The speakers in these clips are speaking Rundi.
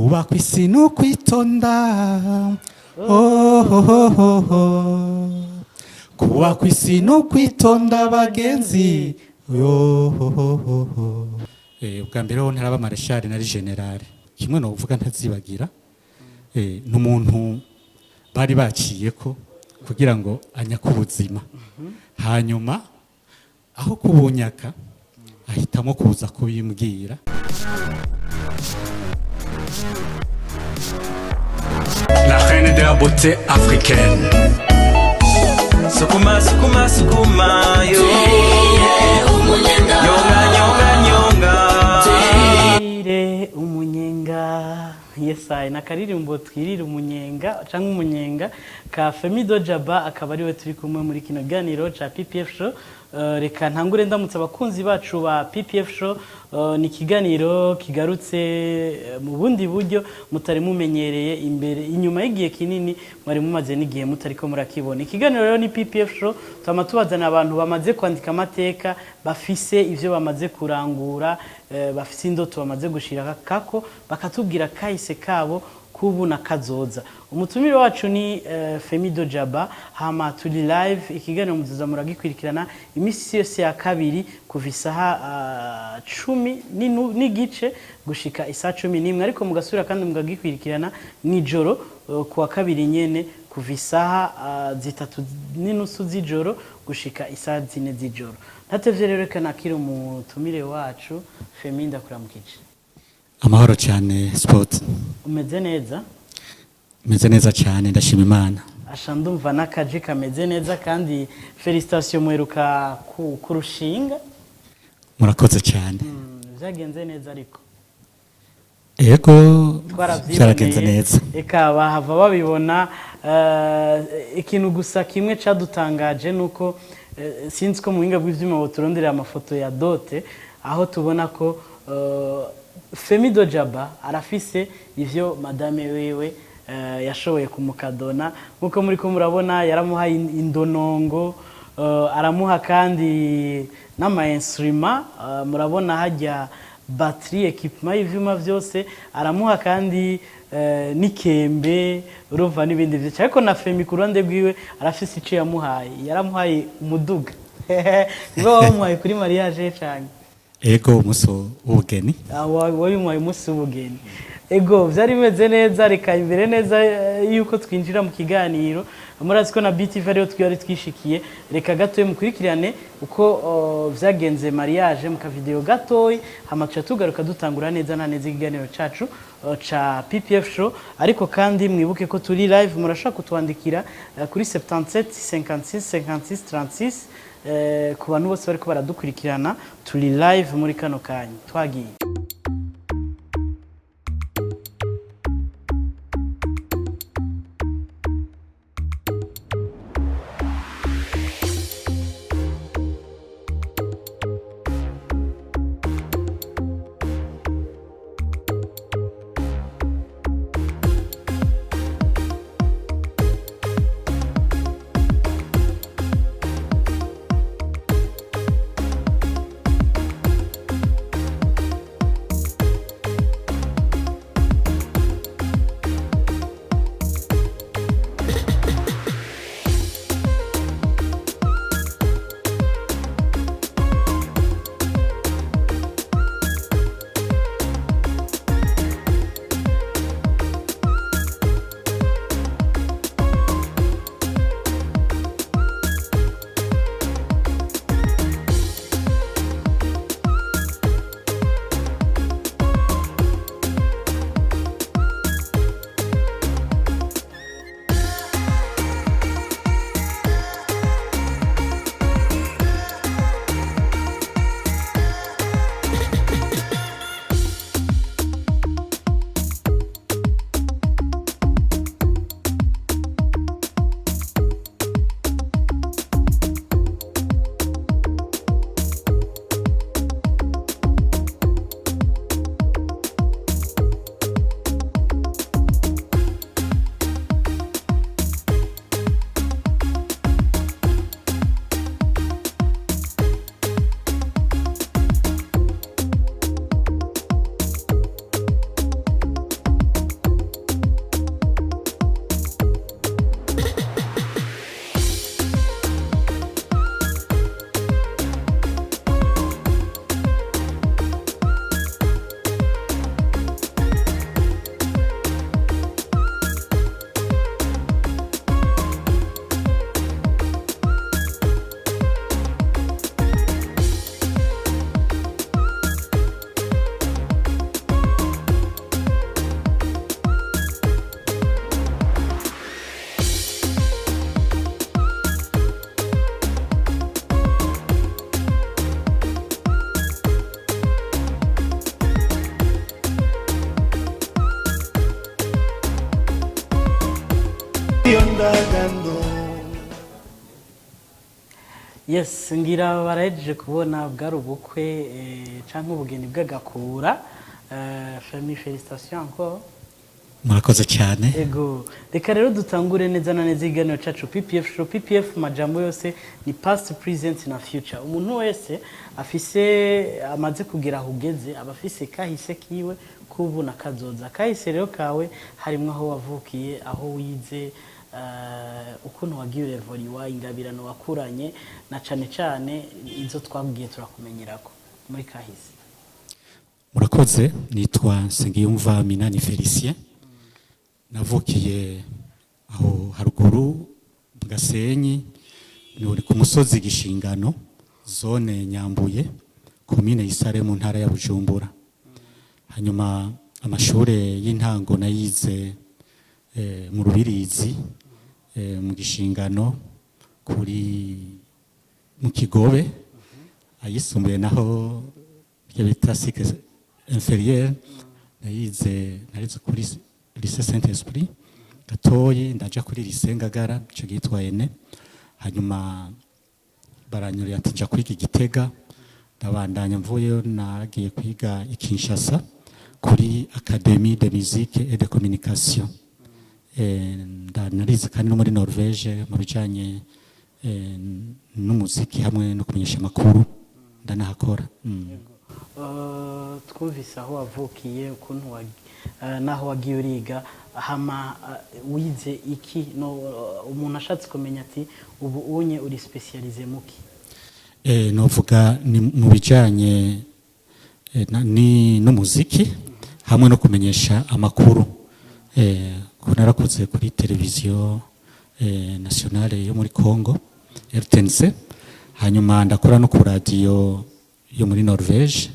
kuba kw'isi n'ukwitonda oh, oh, oh, oh, oh. Kuba kw'isi n'ukwitonda bagenzi yo oh, oh, oh, oh. Ubwa mbere ho ntaraba marashari nari generale kimwe no uvuga ntazibagira n'umuntu bari baciyeko kugira ngo anyakubuzima hanyuma aho kubunyaka ahitamo kuza kubimbwira. La reine de la beauté africaine. Sukuma, sukuma, sukuma, yo. Umunyenga. Nyonga, nyonga, nyonga. Umunyenga. Yes, I nakaririmbo twirira umunyenga canke umunyenga ka FEMI DE JABAT akaba ariwe turi kumwe muri kino ganiro ca PPF Show. Reka ntangure ndamutse abakunzi bacu ba PPF Show. Ni kiganiro kigarutse mu bundi buryo mutari mumenyereye imbere inyuma y'igihe kinini mwari mumaze n'igihe mutariko murakibona. Ikiganiro rero ni PPF Show, twama tubazana abantu bamaze kwandika amateka, bafise ivyo bamaze kurangura, bafise indoto bamaze gushira kako, bakatubwira kahise kabo kubu na kazoza. Umutumire wacu ni FEMI DE JABAT, hama turi live ikiganiro muzuza muragikwirikirana imisi yose ya kabiri kuva isaha 10 n'igice gushika isaha 11, ariko mugasubira kandi mugagikwirikirana nijoro kuwa kabiri nyene kuva isaha 3:30 z'ijoro gushika isaha 4 z'ijoro. Ntatevye rero kana kiri umutumire wacu FEMI ndakuramukije. Amahoro cyane sport. Umeze neza? Meze neza cyane ndashima Imana. Asha ndumva nakaje kameze neza kandi felicitation mweruka kurushinga. Murakoze cyane. Byagenze neza ariko. Yego byaragenze neza. Eka bahava babibona ikintu gusa kimwe cadutangaje nuko sinzi ko mu binga bw'ivyuma boturondera amafoto ya dote aho tubona ko FEMI DE JABAT arafise ivyo madame wewe yashoboye kumukadona nkuko muri ko murabona yaramuha indonongo aramuha kandi n'ama instrument murabona hajya batterie equipment y'ivyuma vyose aramuha kandi nikembe urumva n'ibindi vyinshi ariko na FEMI ku ruhande bwiwe arafise ico yaramuhaye umuduga nibo bamuhaye kuri mariage cyane. Ego umuso ubugeni. Wabimuhaye umusi ubugeni. Ego vyari bimeze neza, reka imbere neza yuko twinjira mu kiganiro murazi ko na BTV ariyo twari twishikiye, reka gatoye mukurikirane uko vyagenze mariage mu ka video gatoyi hamaca tugaruka dutangura neza na neza ikiganiro cacu ca PPF Show. Ariko kandi mwibuke ko turi live, murashaka kutwandikira kuri 77 56 56 36 ku bantu bose bariko baradukurikirana turi live muri kano kanya twagiye. Yes, ngira barahejeje kubona bwari ubukwe canke ubugeni bw'agakura. Famille félicitations encore. murakoze cyane. Ego, reka rero dutangure neza na neza ikiganiro cacu PPF Show. PPF majambo yose ni past, present na future. Umuntu wese afise amaze kugira aho ugeze aba afise kahise kiwe, kubu na kazoza. Kahise rero kawe harimwo aho wavukiye, aho wize, ukuntu wagiye evoliwa, ingabirano wakuranye, na cane cane izo twabwiye turakumenyerako muri kahise. murakoze, nitwa Nsengiyumva Minani Felicien. Navukiye aho haruguru mu Gasenyi, ni uri ku musozi Gishingano, zone Nyambuye, komine Isare mu ntara ya Bujumbura. Hanyuma amashure y'intango nayize mu Rubirizi, mu Gishingano, kuri mu Kigobe, ayisumbuye naho bita cycle inférieur, nayize kuri lycée Saint-Esprit gatoyi, ndaja kuri lycée Ngagara cyo gitwa ene. Hanyuma baranyurira ati nja kwiga Gitega, ndabandanya mvuyeyo nagiye kwiga i Kinshasa kuri Académie de musique et de communication. Ndanarize kandi no muri Norvège mu bijanye n'umuziki hamwe no kumenyesha amakuru ndanahakora. Twumvise aho wavukiye, ukuntu naho wagiye uriga, hama wize iki? No, umuntu ashatse kumenya ati ubu unye uri specialize muki? Novuga ni mu bijanye n'umuziki hamwe no kumenyesha amakuru. Narakoze kuri televiziyo nationale yo muri Congo RTNC, hanyuma ndakora no ku radio yo muri Norvège,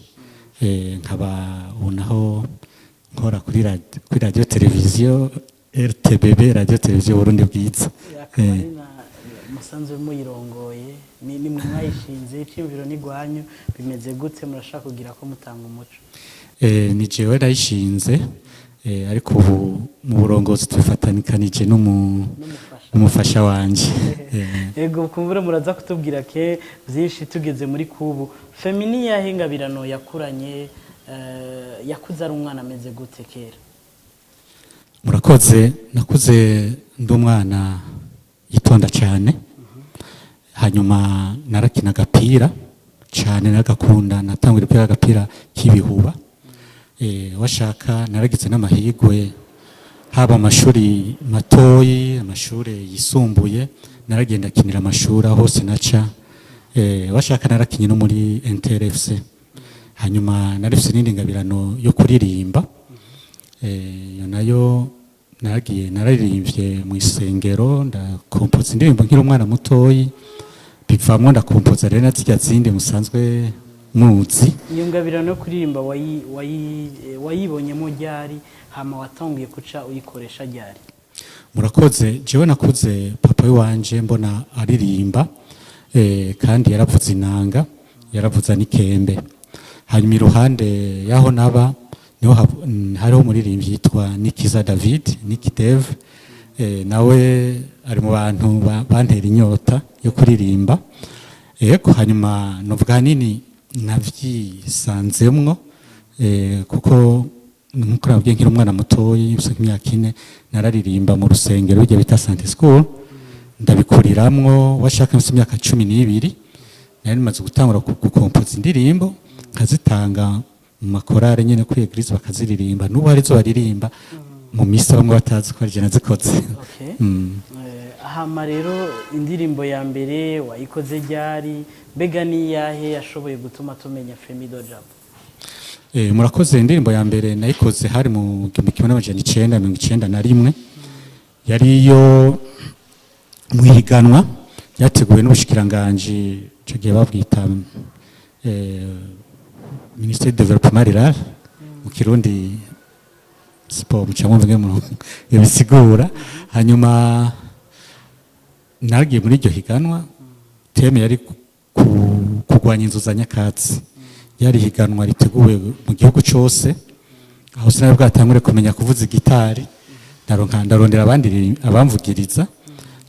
nkaba unaho nkora kuri radio televiziyo RTBB, radio televiziyo Burundi bwiza. Musanzwe muyirongoye, ni mwayishinze, iciyumviro n'igwanyu bimeze gute? Murashaka kugira ko mutanga umuco? Ni jewe nayishinze, ariko ubu mu burongozi tubifatanikanyije n'umufasha wanje. Ego, kumvura muraza kutubwira ke vyinshi tugeze muri kubu. Femini yahe ingabirano yakuranye, yakuze ari umwana ameze gute kera? Murakoze, nakuze ndi umwana yitonda cyane. Hanyuma narakina agapira cyane, nagakunda, natangura kwiga agapira k'ibihuba. Washaka naragize n'amahigwe, haba amashuri matoyi, amashuri yisumbuye, naragenda kinira amashuri hose naca. Washaka narakinye no muri NTRFC. Hanyuma narifise n'indi ngabirano yo kuririmba, yo nayo nararirimbye mu isengero, ndakompoza indirimbo nkiri umwana mutoyi, bivamwo ndakompoza rero nazirya zindi musanzwe muzi. Iyo ngabirano yo kuririmba wayibonyemo ryari, hama watanguye kuca uyikoresha ryari? Murakoze, jewe nakuze papa wanje mbona aririmba, kandi yaravuza inanga, yaravuza n'ikembe. Hanyuma iruhande yaho naba niho hariho umuririmbyi yitwa Nikiza David, Nicky Dave, nawe ari mu bantu bantera inyota yo kuririmba. Hanyuma novuga nini navyisanzemwo, kuko nkuko nabwiye nkiri umwana mutoyi, imyaka 4, nararirimba mu rusengero rujya bita Sunday School, ndabikuriramwo. Washaka imyaka 12 nari maze gutangura gukompoza indirimbo, nkazitanga mu makorale nyene kuri eglise bakaziririmba. N'ubu hari zo baririmba mu misa bamwe batazi ko ari nazikoze. Hama rero indirimbo ya mbere wayikoze ryari, mbega ni yahe yashoboye gutuma tumenya FEMI DE JABAT? Murakoze, indirimbo ya mbere nayikoze hari mu 1991, yari yo mwihiganwa yateguwe n'ubushikiranganje cyo gihe babwita Ministère de Développement Rural, mu Kirundi sport mucamwe mvuge mu yabisigura. Hanyuma nagiye muri iryo higanwa, teme yari kugwanya inzu za nyakatsi. Yari higanwa riteguwe mu gihugu cyose, aho sinari bwatangure kumenya kuvuza gitari, ndarondera abandi abamvugiriza.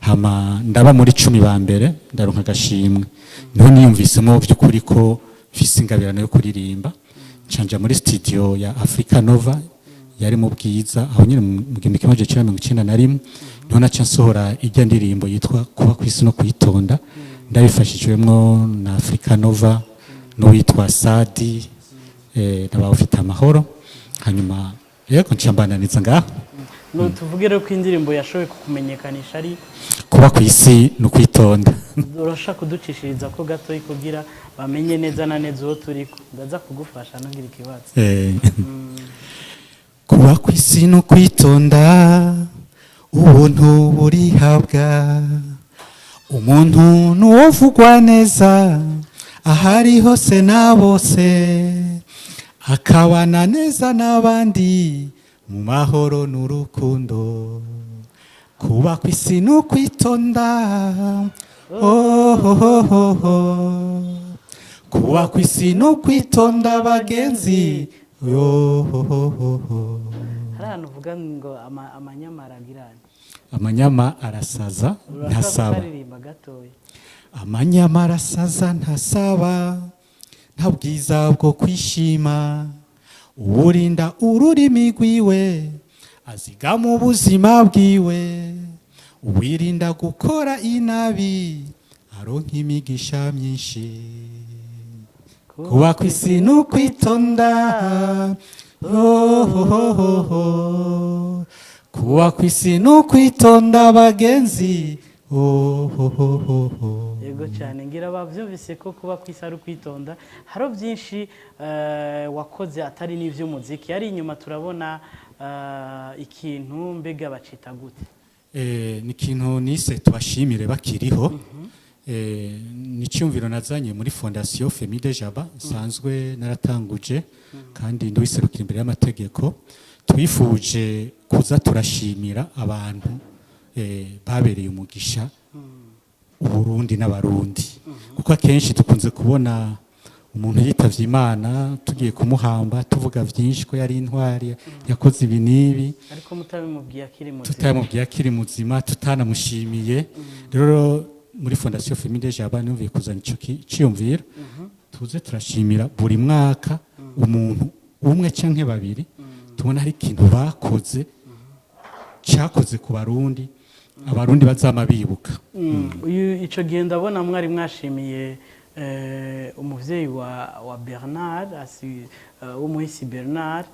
hama ndaba muri 10 ba mbere ndaronka agashimwe niho niyumvisemo by'ukuri ko mfise ingabirano yo kuririmba canja muri studio ya Africa Nova yari mu bwiza aho nyine mu 1991 niho naca nsohora ijya ndirimbo yitwa kuba kwisi no kwitonda ndabifashijwemo na Africa Nova n'uwitwa Sadi n'abafite amahoro hanyuma yego ncambananiza ngaho no tuvuge rero ko indirimbo yashoboye kukumenyekanisha ari kuba kwisi no kwitonda urashaka kuducishiriza ko gato kugira bamenye neza na neza uwo turiko ndaza kugufasha ntugira ikibazo kuba kwisi no kwitonda ubuntu burihabwa umuntu nuwovugwa neza ahari hose na bose akabana neza n'abandi mu mahoro n'urukundo kuba kwisi no kwitonda kuba kwisi no kwitonda bagenzi hari ahantu uvuga ngo amanyama aragirana amanyama arasaza ntasaba amanyama arasaza ntasaba nta bwiza bwo kwishima uburinda ururimi rwiwe azigama ubuzima bwiwe uwirinda gukora inabi aronka imigisha myinshi kuba kwisi no kwitonda kuba kwisi no kwitonda bagenzi yego cyane ngira bavyumvise ko kuba kwisi ari kwitonda haro byinshi wakoze atari n'ivy'umuziki ari inyuma turabona ikintu mbega bacita gute ni ikintu nise tubashimire bakiriho ni cyumviro nazanye muri fondation FEMI DE JABAT nsanzwe naratanguje kandi nduwiserukira imbere y'amategeko twifuje kuza turashimira abantu babereye umugisha uburundi n'abarundi kuko akenshi dukunze kubona umuntu yitavye Imana tugiye kumuhamba tuvuga vyinshi ko yari intwari yakoze ibi nibi ariko mutabimubwiye akiri muzima tutanamushimiye rero muri fondation FEMI DE JABAT numviye kuzana ico ciyumvira tuze turashimira buri mwaka umuntu umwe canke babiri tubona hari ikintu bakoze cyakoze ku barundi abarundi bazama bibuka ico gihe ndabona mwari mwashimiye umuvyeyi wa Bernard umuhisi Bernard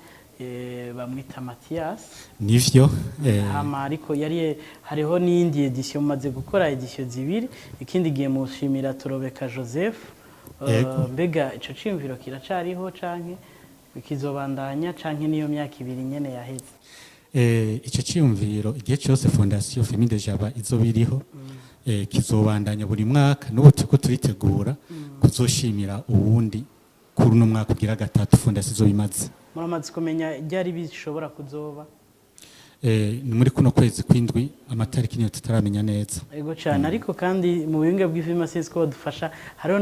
bamwita Mathias nivyo ariko yari hariho n'indi edition maze gukora edition zibiri ikindi gihe mushimira Turobeka Joseph mbega ico cimviro kiracariho canke kizobandanya canke niyo myaka ibiri nyene yaheze icyo cyiyumviro igihe cyose fondation FEMI DE JABAT izobiriho kizobandanya buri mwaka n'ubu turiko turitegura kuzoshimira uwundi kuri uno mwaka ugira gatatu fondation izobimaze muramaze kumenya ryari bishobora kuzoba ni muri kuno kwezi kw'indwi amatariki niyo tutaramenya neza yego cyane ariko kandi mu buhinga bw'information ko badufasha hariho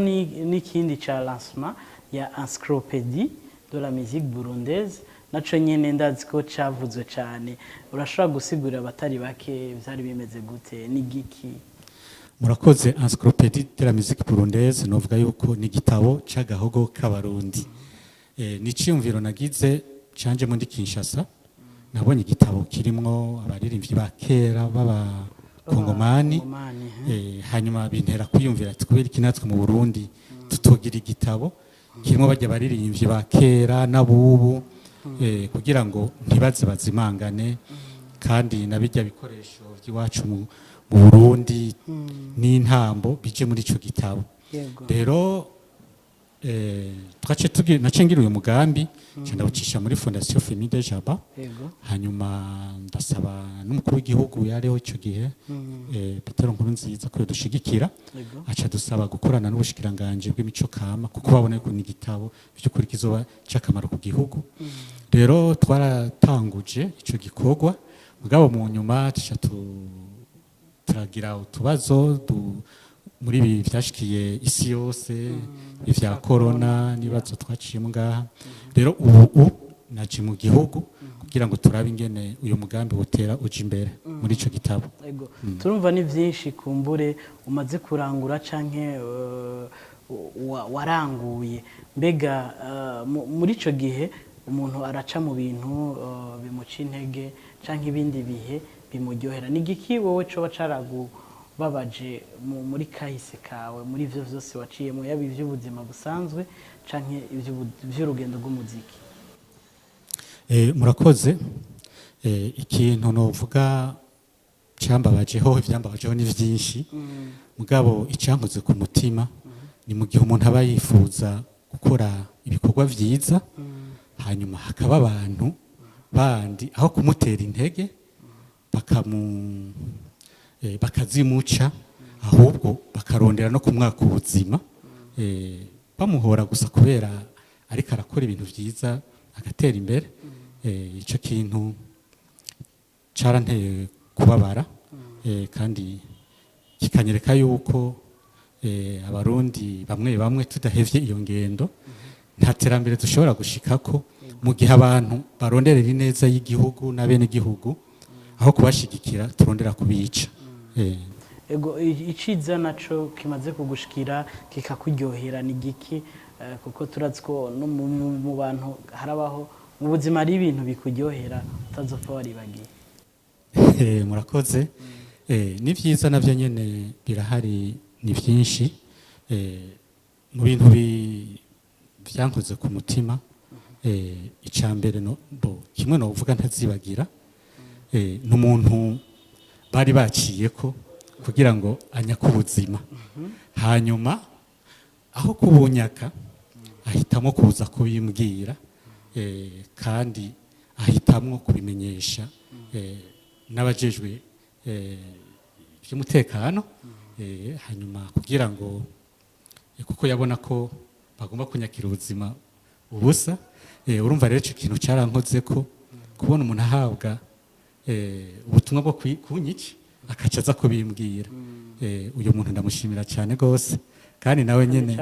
n'ikindi ca lancement ya encyclopédie de la musique burundaise naco nyene ndazi ko cavuzwe cyane urashobora gusigurira abatari bake byari bimeze gute ni giki murakoze encyclopédie de la musique burundaise novuga yuko ni gitabo c'agahogo k'abarundi ni ciyumviro nagize canje mu ndi Kinshasa nabonye igitabo kirimwo abaririmbyi ba kera baba kongomani hanyuma bintera kwiyumvira ati kubera iki natwe mu Burundi tutogira igitabo kirimo bajya baririmbyi ba kera n'abubu kugira ngo ntibaze bazimangane kandi nabijya bikoresho by'iwacu mu Burundi n'intambo bije muri ico gitabo rero twace nacengira uyu mugambi ndawucisha muri fondation FEMI DE JABAT hanyuma ndasaba n'umukuru w'igihugu yareho ico gihe Petero Nkurunziza ko dushigikira aca dusaba gukorana n'ubushikiranganje bw'imico kama kuko babona ko ni igitabo by'ukuri kizoba cyakamaro ku gihugu rero twaratanguje ico gikorwa mugabo mu nyuma turagira utubazo muri ibi byashikiye isi yose ivya corona nibazo twaciyemo ngaha rero ubu naje mu gihugu kugira ngo turabe ingene uyu mugambi utera uje imbere muri ico gitabo. Ego turumva ni vyinshi kumbure umaze kurangura canke waranguye mbega muri ico gihe umuntu araca mu bintu bimuca intege canke ibindi bihe bimuryohera ni giki wowe coba caragubabaje muri kahise kawe muri ivyo vyose waciyemo yaba ivy'ubuzima busanzwe canke ivy'urugendo rw'umuziki? Murakoze. Ikintu novuga cyambabajeho ivyambabajeho ni vyinshi mugabo icyankoze ku mutima ni mu gihe umuntu aba yifuza gukora ibikorwa vyiza hanyuma hakaba abantu bandi aho kumutera intege bakazimuca ahubwo bakarondera no kumwaka ubuzima bamuhora gusa kubera ariko arakora ibintu vyiza agatera imbere. Ico kintu caranteye kubabara kandi kikanyereka yuko abarundi bamwe bamwe tudahevye iyo ngendo nta terambere dushobora gushikako mu gihe abantu baronderera ineza y'igihugu n'abene igihugu aho kubashigikira turondera kubica. Ego iciza naco kimaze kugushikira kikakuryohera ni giki kuko turazi ko no mu bantu harabaho mu buzima ari ibintu bikuryohera utazopfa waribagiye? Murakoze. Ni vyiza navyo nyene birahari ni vyinshi mu bintu vyankoze ku mutima. Icambere kimwe no uvuga ntazibagira n'umuntu bari baciyeko kugira ngo anyaka ubuzima hanyuma aho kubunyaka ahitamo kuza kubimbwira kandi ahitamwo kubimenyesha n'abajejwe by'umutekano hanyuma kugira ngo kuko yabona ko bagomba kunyakira ubuzima ubusa. Urumva rero ico kintu carankoze ko kubona umuntu ahabwa ubutumwa bwo kunyica akaca aza kubimbwira. Uyu muntu ndamushimira cyane gose kandi nawe nyene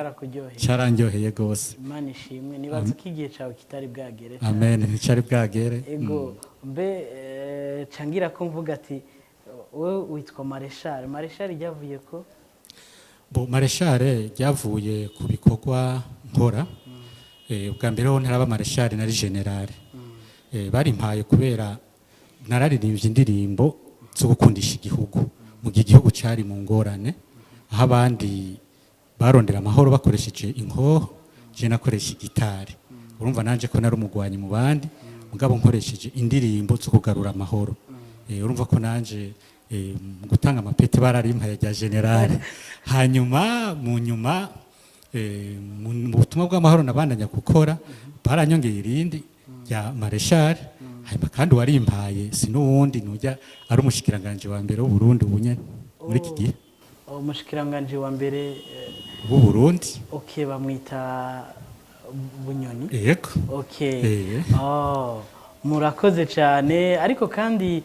carandyoheye gose. Imana ishimwe. Nibaza ko igihe cawe kitari bwagere. Amen, nticari bwagere. Ego mbe cangira ko mvuga ati wowe witwa Mareshal. Mareshal ryavuye ko Mareshal ryavuye ku bikorwa nkora. Ubwa mbere ho ntaraba Mareshal nari general. Barimpaye kubera nararirimbye indirimbo zo gukundisha igihugu mu gihe igihugu cari mu ngorane aho abandi barondera amahoro bakoresheje inkoho je nakoresha gitari. Urumva nanje ko nari umugwanyi mu bandi mugabo nkoresheje indirimbo zo kugarura amahoro. Urumva ko nanje gutanga amapete bararimpaye rya general. Hanyuma mu nyuma mu butumwa bw'amahoro nabandanya gukora baranyongeye irindi rya Mareshal. Hanyuma kandi warimpaye sinuwundi nujya ari umushikiranganje wa mbere w'u Burundi ubunye muri iki gihe. Umushikiranganje wa mbere w'u Burundi. Okay, bamwita Bunyoni. Yego. Okay. Murakoze cyane ariko kandi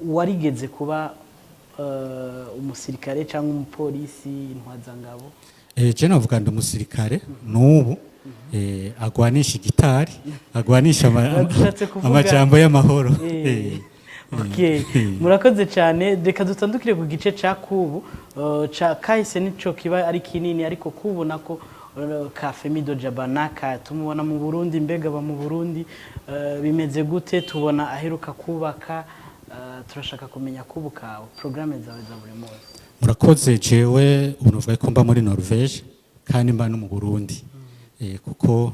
warigeze kuba umusirikare cyangwa umupolisi intwazangabo? Je navuga ndi umusirikare n'ubu agwanisha gitari agwanisha amajambo y'amahoro. Okay. Murakoze cyane. Reka dutandukire ku gice ca kubu ca kahise nico kiba ari kinini ariko kubu nako ka FEMI DE JABAT tumubona mu Burundi. Mbega ba mu Burundi bimeze gute? Tubona aheruka kubaka turashaka kumenya kubu kawe programme zawe za buri munsi. Murakoze. Jewe unovuga ko mba muri Norvege kandi mba no mu Burundi. Kuko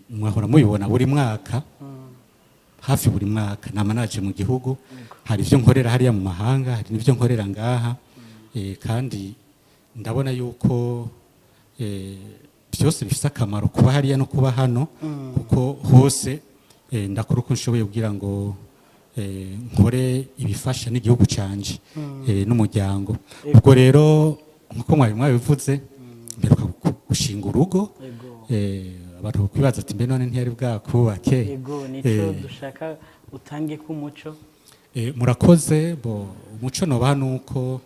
mwahora mubibona buri mwaka hafi buri mwaka nama naje mu gihugu. Hari ivyo nkorera hariya mu mahanga hari n'ivyo nkorera ngaha kandi ndabona yuko byose bifite akamaro kuba hariya no kuba hano kuko hose ndakora uko nshoboye kugira ngo nkore ibifasha n'igihugu canje n'umuryango. Ubwo rero nkuko mwabivuze mperuka gushinga urugo. Abantu kwibaza ati mbe none ntiyari bwakubake. Yego nico dushaka utange ku muco. Murakoze. Umuco noba nuko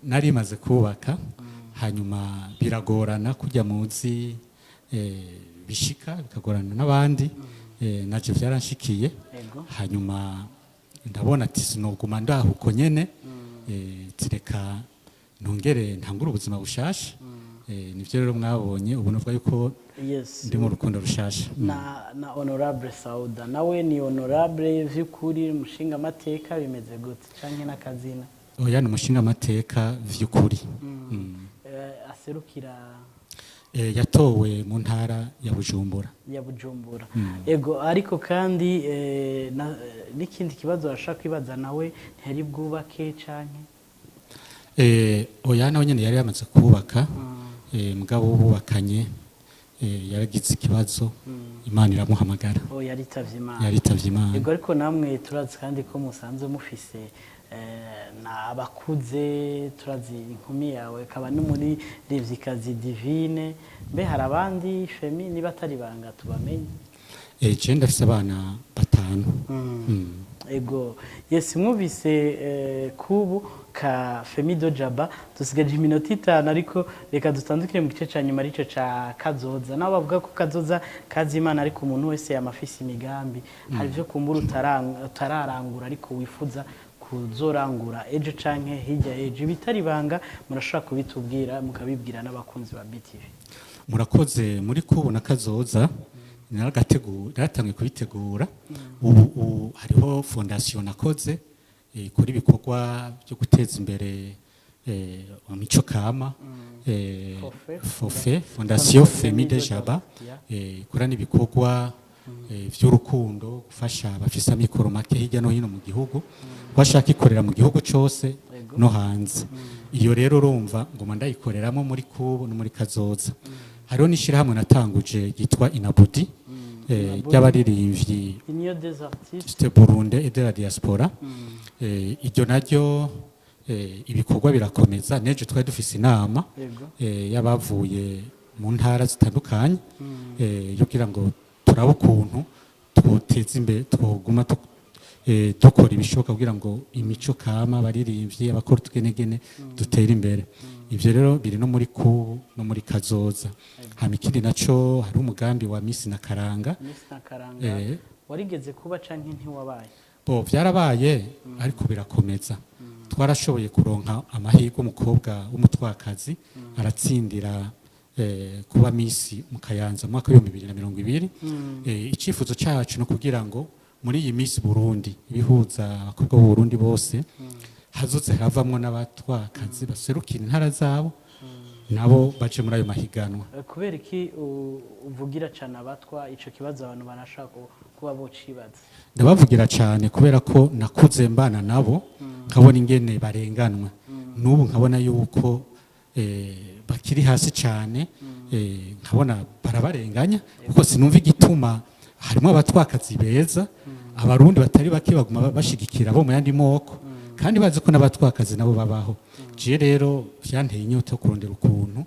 nari maze kubaka hanyuma biragorana kujya muzi bishika bikagorana n'abandi naje byaranshikiye hanyuma ndabona ati sinoguma ndaho uko nyene tireka ntongere ntangure ubuzima bushasha nivyo rero mwabonye ubu novuga yuko ndi mu rukundo rushasha na honorable Sauda nawe ni honorable vy'ukuri mushinga amateka bimeze gute canke n'akazina oya ni umushinga amateka vy'ukuri aserukira yatowe mu ntara ya Bujumbura ego ariko kandi n'ikindi kibazo ashaka kwibaza nawe ntiyari bwubake canke oya nawe nyene yari yamaze kubaka mugabo bubakanye yaragize ikibazo Imana iramuhamagara yaritavye Imana ego ariko namwe turazi kandi ko musanzwe mufise abakuze turazi inkumi yawe kaba no muri Revyikazi Divine mbe hari abandi FEMI niba atari banga tubamenye je ndafise abana 5 ego yes mwumvise kubu ka FEMI de Jabat dusigaje iminota 5 ariko reka dutandukire mu gice ca nyuma arico ca kazoza nabo bavuga ko kazoza kazi Imana ariko umuntu wese yamafise imigambi hari byo kumbura utararangura ariko wifuza kuzorangura ejo canke hirya ejo bitari banga murashaka kubitubwira mukabibwira n'abakunzi ba BTV murakoze muri kubona kazoza naratangiye kubitegura ubu hariho fondation nakoze kuri ibikorwa byo guteza imbere mico kama fondation FEMI de Jabat ikora n'ibikorwa vy'urukundo gufasha abafise amikoro make hirya no hino mu gihugu bashaka ikorera mu gihugu cyose no hanze iyo rero urumva ngoma ndayikoreramo muri kubu no muri kazoza hariho n'ishirahamwe natanguje yitwa Inabudi ry'abaririmbyi de Burundi et de la diaspora iryo naryo ibikorwa birakomeza neje twari dufise inama y'abavuye mu ntara zitandukanye yo kugira ngo turaba ukuntu twoteza imbere twoguma dukora ibishoboka kugira ngo imico kama abaririmbyi abakora tugenegene dutera imbere ivyo rero biri no muri kubu no muri kazoza hama ikindi naco hari umugambi wa Miss na Karanga warigeze kuba canke ntiwabaye vyarabaye ariko birakomeza twarashoboye kuronka amahirwe umukobwa w'umutwakazi aratsindira kuba Miss mu Kayanza mu mwaka wa 2020 icifuzo cacu no kugira ngo muri iyi Miss Burundi ibihuza abakobwa b'u Burundi bose hazoze havamwo n'abatwakazi baserukira intara zabo nabo baje muri ayo mahiganwa kubera iki uvugira cyane abatwa ico kibazo abantu barashaka kuba bocibaza ndabavugira cyane kubera ko nakuze mbana nabo nkabona ingene barenganwa n'ubu nkabona yuko bakiri hasi cyane nkabona barabarenganya kuko sinumva igituma harimo abatwakazi beza abarundi batari bake baguma bashigikira bo mu yandi moko kandi bazi ko n'abatwakazi nabo babaho je rero vyanteye inyota yo kurondera ukuntu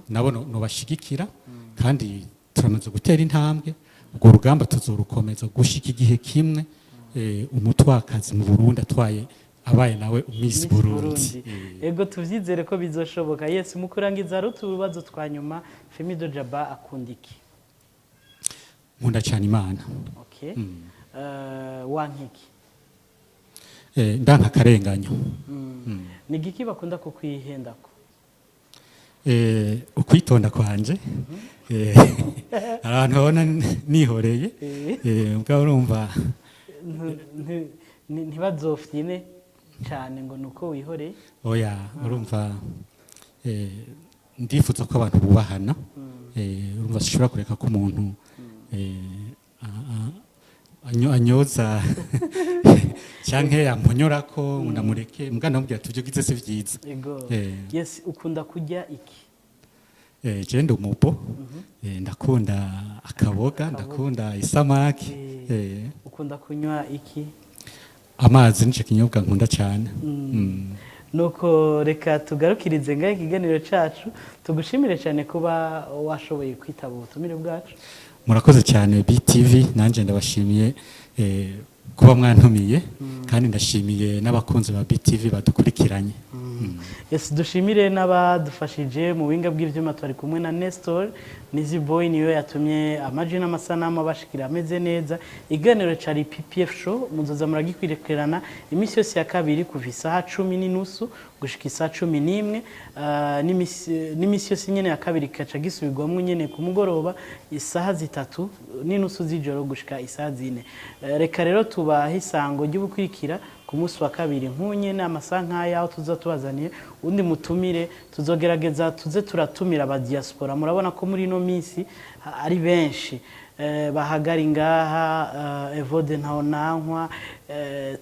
nabo no bashigikira kandi turamaze gutera intambwe ubwo rugamba tuzorukomeza gushika igihe kimwe umutwakazi mu Burundi atwaye abaye nawe Miss Burundi ego tuvyizere ko bizoshoboka yes mukurangiza rutubazo twanyuma FEMI de Jabat akundiki nkunda cyane Imana okay wankiki ndanka akarenganyo ni giki bakunda ko kwihendako ukwitonda kwanje abantu babona nihoreye mbwa urumva ntibazofyine cyane ngo nuko wihoreye oya urumva ndifuza ko abantu bubahana urumva sishobora kureka ko umuntu anyoza canke yamponyora ko ndamureke mbwa ndamubwira tuvyo gize se vyiza yes ukunda kurya iki je ndi umubo ndakunda akaboga ndakunda isamaki ukunda kunywa iki amazi nico kinyobwa nkunda cyane nuko reka tugarukirize ngaho ikiganiro cacu tugushimire cyane kuba washoboye kwitaba ubutumire bwacu murakoze cyane BTV nanje ndabashimiye kuba mwantumiye kandi ndashimiye n'abakunzi ba BTV badukurikiranye Yes, dushimire n'abadufashije mu binga bw'ivyuma twari kumwe na Nestor Nizi Boy niyo yatumye amajina amasanamu abashikira ameze neza. Iganiro cari PPF Show muzoza muragikwirekerana imisi yose ya kabiri kuva isaha 10:30 gushika isaha 11 n'imisi yose nyene ya kabiri kaca gisubirwamwe nyene ku mugoroba isaha 3:30 z'ijoro gushika isaha 4. Reka rero tubaha isango ry'ubukwikira ku munsi wa kabiri nk'unyene amasaha nk'aya aho tuzatubazaniye undi mutumire tuzogerageza tuze turatumira aba diaspora. Murabona ko muri no minsi ari benshi bahagari ngaha Evode Ntahonankwa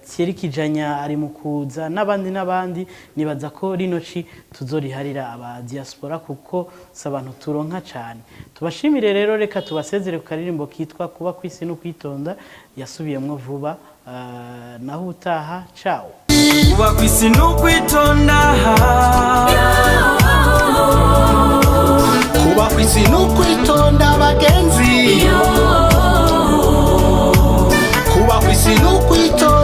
Thierry Kijanya ari mukuza n'abandi nibaza ko rino ci tuzoriharira aba diaspora kuko sabantu turonka cyane. Tubashimire rero, reka tubasezere ku karirimbo kitwa kuba kwisi no kwitonda yasubiyemwo vuba. Naho utaha, ciao. Kuba kwisi no kwitonda, kuba kwisi no kwitonda bagenzi, kuba kwisi no kwitonda.